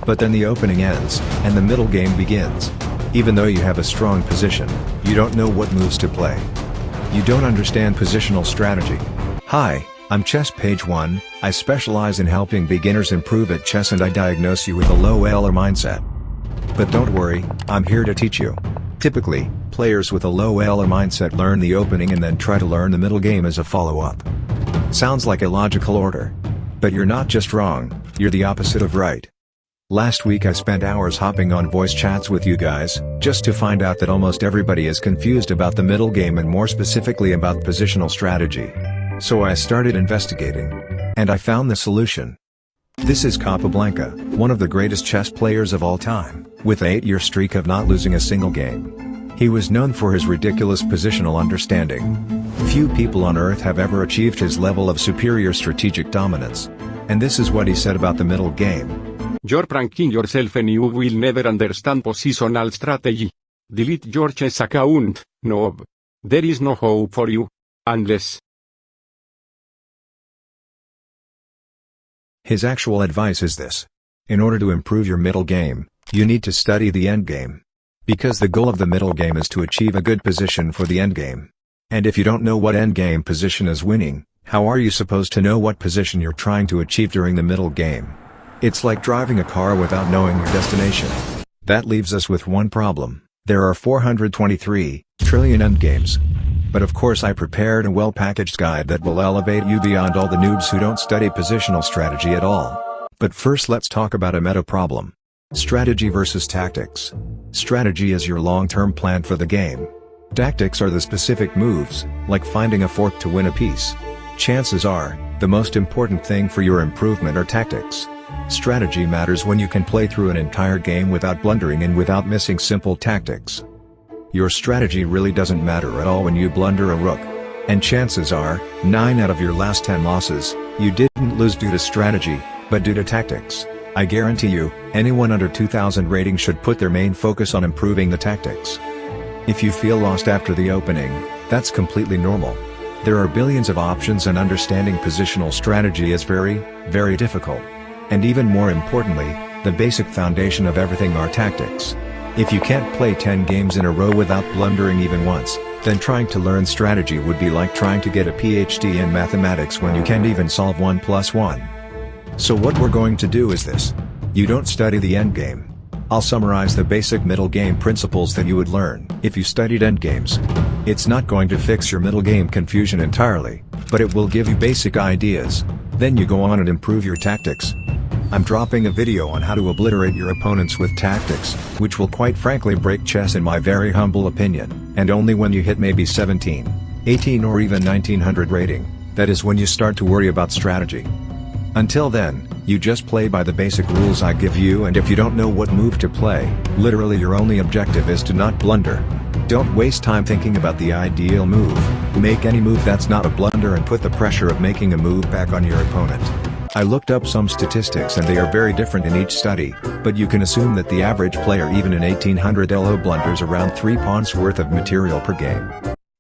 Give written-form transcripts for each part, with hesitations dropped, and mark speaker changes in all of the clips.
Speaker 1: But then the opening ends, and the middle game begins. Even though you have a strong position, you don't know what moves to play. You don't understand positional strategy. Hi, I'm Chess Page 1, I specialize in helping beginners improve at chess and I diagnose you with a low ELR mindset. But don't worry, I'm here to teach you. Typically, players with a low ELR mindset learn the opening and then try to learn the middle game as a follow-up. Sounds like a logical order. But you're not just wrong, you're the opposite of right. Last week I spent hours hopping on voice chats with you guys, just to find out that almost everybody is confused about the middle game and more specifically about positional strategy. So I started investigating. And I found the solution. This is Capablanca, one of the greatest chess players of all time, with an 8-year streak of not losing a single game. He was known for his ridiculous positional understanding. Few people on Earth have ever achieved his level of superior strategic dominance. And this is what he said about the middle game.
Speaker 2: You're pranking yourself and you will never understand positional strategy. Delete your chess account, noob. There is no hope for you. Unless.
Speaker 1: His actual advice is this. In order to improve your middle game, you need to study the endgame. Because the goal of the middle game is to achieve a good position for the endgame. And if you don't know what endgame position is winning, how are you supposed to know what position you're trying to achieve during the middle game? It's like driving a car without knowing your destination. That leaves us with one problem. There are 423 trillion endgames. But of course I prepared a well-packaged guide that will elevate you beyond all the noobs who don't study positional strategy at all. But first let's talk about a meta problem. Strategy versus tactics. Strategy is your long-term plan for the game. Tactics are the specific moves, like finding a fork to win a piece. Chances are, the most important thing for your improvement are tactics. Strategy matters when you can play through an entire game without blundering and without missing simple tactics. Your strategy really doesn't matter at all when you blunder a rook. And chances are, 9 out of your last 10 losses, you didn't lose due to strategy, but due to tactics. I guarantee you, anyone under 2000 rating should put their main focus on improving the tactics. If you feel lost after the opening, that's completely normal. There are billions of options and understanding positional strategy is very, very difficult. And even more importantly, the basic foundation of everything are tactics. If you can't play 10 games in a row without blundering even once, then trying to learn strategy would be like trying to get a PhD in mathematics when you can't even solve 1 + 1. So what we're going to do is this. You don't study the endgame. I'll summarize the basic middle game principles that you would learn if you studied endgames. It's not going to fix your middle game confusion entirely, but it will give you basic ideas. Then you go on and improve your tactics. I'm dropping a video on how to obliterate your opponents with tactics, which will quite frankly break chess in my very humble opinion, and only when you hit maybe 17, 18 or even 1900 rating, that is when you start to worry about strategy. Until then, you just play by the basic rules I give you, and if you don't know what move to play, literally your only objective is to not blunder. Don't waste time thinking about the ideal move. Make any move that's not a blunder and put the pressure of making a move back on your opponent. I looked up some statistics and they are very different in each study, but you can assume that the average player even in 1800 ELO blunders around 3 pawns worth of material per game.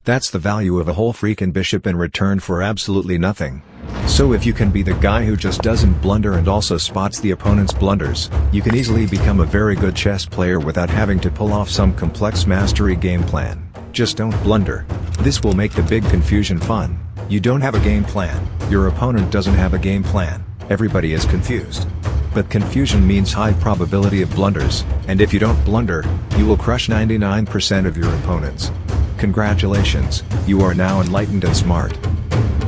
Speaker 1: That's the value of a whole freaking bishop in return for absolutely nothing. So if you can be the guy who just doesn't blunder and also spots the opponent's blunders, you can easily become a very good chess player without having to pull off some complex mastery game plan. Just don't blunder. This will make the big confusion fun. You don't have a game plan, your opponent doesn't have a game plan, everybody is confused. But confusion means high probability of blunders, and if you don't blunder, you will crush 99% of your opponents. Congratulations, you are now enlightened and smart.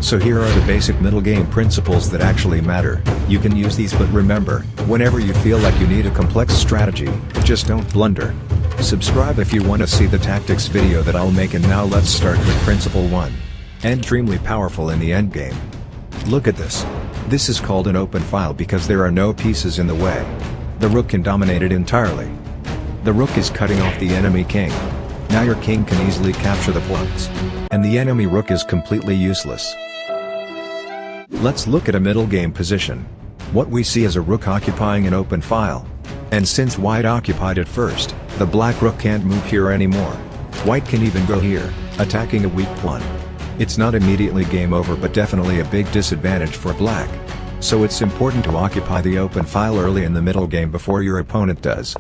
Speaker 1: So here are the basic middle game principles that actually matter. You can use these, but remember, whenever you feel like you need a complex strategy, just don't blunder. Subscribe if you want to see the tactics video that I'll make, and now let's start with principle 1. Extremely powerful in the endgame. Look at this. This is called an open file because there are no pieces in the way. The rook can dominate it entirely. The rook is cutting off the enemy king. Now your king can easily capture the pawns. And the enemy rook is completely useless. Let's look at a middle game position. What we see is a rook occupying an open file. And since white occupied it first, the black rook can't move here anymore. White can even go here, attacking a weak pawn. It's not immediately game over, but definitely a big disadvantage for black. So it's important to occupy the open file early in the middle game before your opponent does.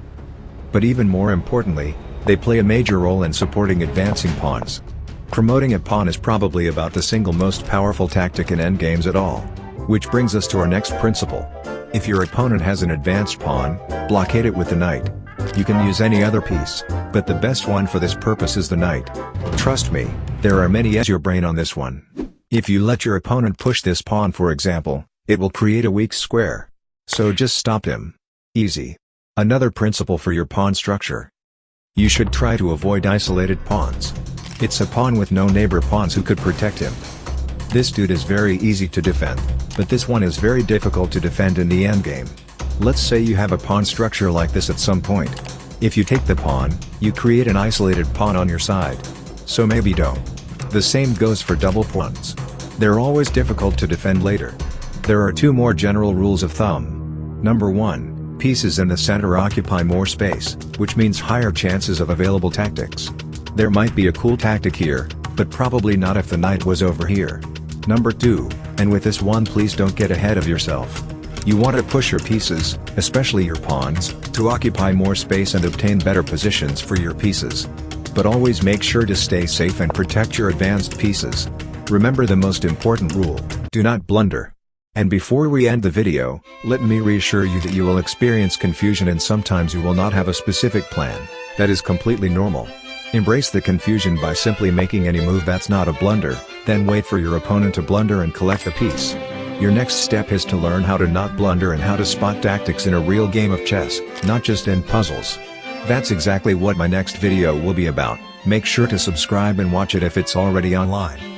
Speaker 1: But even more importantly, they play a major role in supporting advancing pawns. Promoting a pawn is probably about the single most powerful tactic in endgames at all. Which brings us to our next principle. If your opponent has an advanced pawn, blockade it with the knight. You can use any other piece, but the best one for this purpose is the knight. Trust me, there are many as your brain on this one. If you let your opponent push this pawn for example, it will create a weak square. So just stop him. Easy. Another principle for your pawn structure. You should try to avoid isolated pawns. It's a pawn with no neighbor pawns who could protect him. This dude is very easy to defend, but this one is very difficult to defend in the endgame. Let's say you have a pawn structure like this at some point. If you take the pawn, you create an isolated pawn on your side. So maybe don't. The same goes for double pawns. They're always difficult to defend later. There are two more general rules of thumb. Number 1, pieces in the center occupy more space, which means higher chances of available tactics. There might be a cool tactic here, but probably not if the knight was over here. Number 2, and with this one please don't get ahead of yourself. You want to push your pieces, especially your pawns, to occupy more space and obtain better positions for your pieces. But always make sure to stay safe and protect your advanced pieces. Remember the most important rule, do not blunder. And before we end the video, let me reassure you that you will experience confusion and sometimes you will not have a specific plan. That is completely normal. Embrace the confusion by simply making any move that's not a blunder, then wait for your opponent to blunder and collect the piece. Your next step is to learn how to not blunder and how to spot tactics in a real game of chess, not just in puzzles. That's exactly what my next video will be about. Make sure to subscribe and watch it if it's already online.